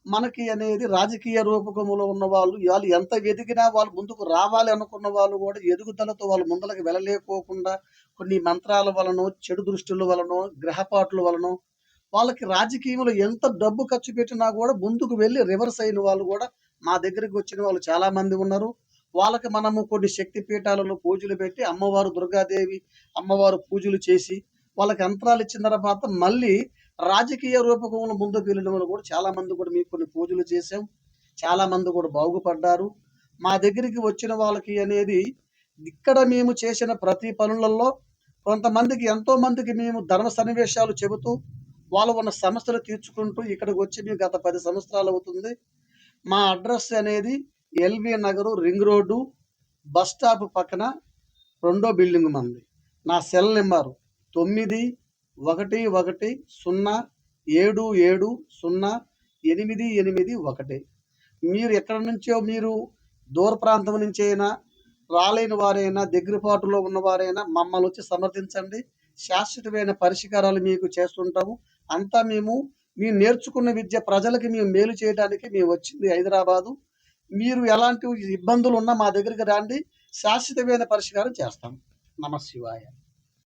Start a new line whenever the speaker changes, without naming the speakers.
మనకి అనేది రాజకీయ రూపకములో ఉన్న వాళ్ళు ఎంత వెతికినా వాళ్ళు ముందుకు రావాలి అనుకున్న వాళ్ళు కూడా ఎదుగుదలతో వాళ్ళు ముందలకి వెళ్ళలేకోకుండా కొన్ని మంత్రాల వలనో, చెడు దృష్టుల వలనో, గ్రహపాటుల వలనో వాళ్ళకి రాజకీయంలో ఎంత డబ్బు ఖర్చు పెట్టినా కూడా ముందుకు వెళ్ళి రివర్స్ అయిన వాళ్ళు కూడా మా దగ్గరికి వచ్చిన వాళ్ళు చాలా మంది ఉన్నారు. వాళ్ళకి మనము కొన్ని శక్తి పీఠాలలో పూజలు పెట్టి అమ్మవారు దుర్గాదేవి, అమ్మవారు పూజలు చేసి వాళ్ళకి యంత్రాలు ఇచ్చిన తర్వాత మళ్ళీ రాజకీయ రూపకంలో ముందుకు వెళ్ళిన వాళ్ళు కూడా చాలా మంది కూడా మీకు కొన్ని పూజలు చేసాం. చాలా మంది కూడా బాగుపడ్డారు. మా దగ్గరికి వచ్చిన వాళ్ళకి అనేది ఇక్కడ మేము చేసిన ప్రతి పనులలో కొంతమందికి ఎంతో మందికి మేము ధర్మ సన్నివేశాలు చెబుతూ వాళ్ళు ఉన్న సమస్యలు తీర్చుకుంటూ ఇక్కడికి వచ్చి మేము గత 10 సంవత్సరాలు అవుతుంది. మా అడ్రస్ అనేది LB Nagar ring road bus stop పక్కన రెండో బిల్డింగ్ మంది. నా సెల్ నెంబరు 9110770881. మీరు ఎక్కడి నుంచో మీరు దూర ప్రాంతం నుంచి అయినా రాలేని వారైనా దగ్గరపాటులో ఉన్నవారైనా మమ్మల్ని వచ్చి సమర్థించండి. శాశ్వతమైన పరిష్కారాలు మీకు చేస్తుంటాము. అంతా మేము నేర్చుకున్న విద్య ప్రజలకి మేము మేలు చేయడానికి మేము వచ్చింది హైదరాబాదు. మీరు ఎలాంటి ఇబ్బందులు ఉన్నా మా దగ్గరికి రండి. శాశ్వతమైన పరిష్కారం చేస్తాం. నమః శివాయ.